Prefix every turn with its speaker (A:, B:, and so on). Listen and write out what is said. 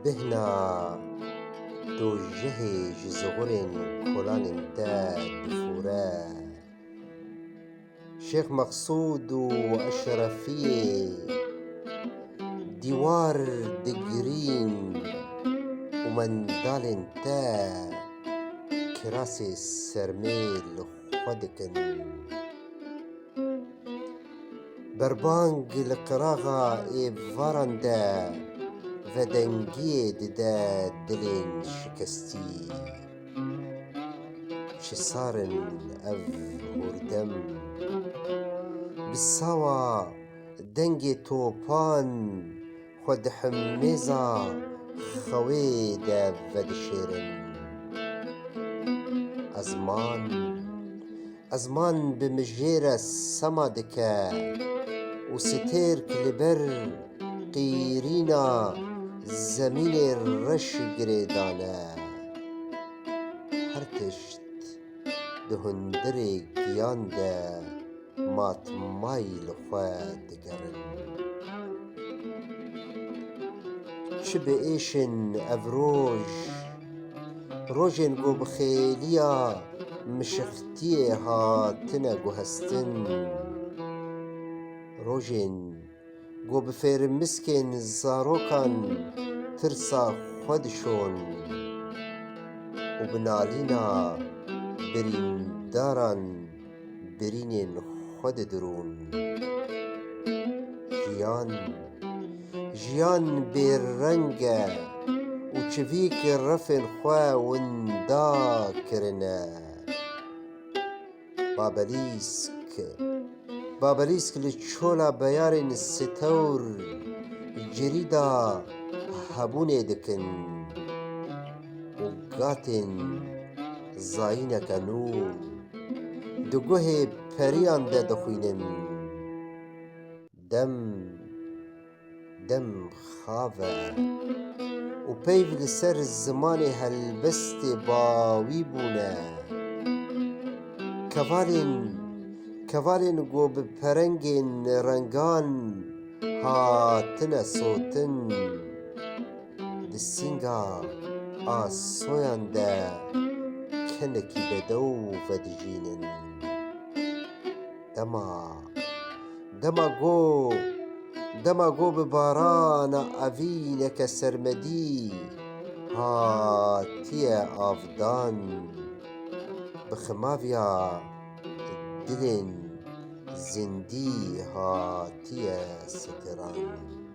A: بهنا دو جهي جزغرين كولان تا دفورا شيخ مقصود وأشرفية ديوار دقرين ومندال تا كراسي السرميل خودكن بربانج القراغة إيفارندا ودنگی دده دلین شکستی چه سارن او هردم بساوا دنگ توپان خود حمیزا خوی ده ودشیرن ازمان بمجیر سما دکه و ستیر کلبر قیرینا زمین رش گریدانه هر تشت دهندر گیان ده مات مایل خواه دگرن چه به ایشن او روژن گو بخیلیا مشختی هاتنه گو هستن روژن گو بفیر مسکن زاروکان ترسا خودشون و بنالینا برینداران برینین خود درون جیان بیرنگه و چویک رفن خواه وندا کرنه بابلیسک لچولا بیارن ستور جریدا هبونه دکن و گاتن زاینکا نو دگوه پریان ده دخوینن دم خاوه و پیو لسر زمان هلبست باوی بونه کوالین گو بپرنگین رنگان هاتن سوتن دسینگا آسویان ده کنکی بدو ودجینن دما گو بباران اوینک سرمدی هاتی آفدان بخماویا دلین زندی هاتی ستران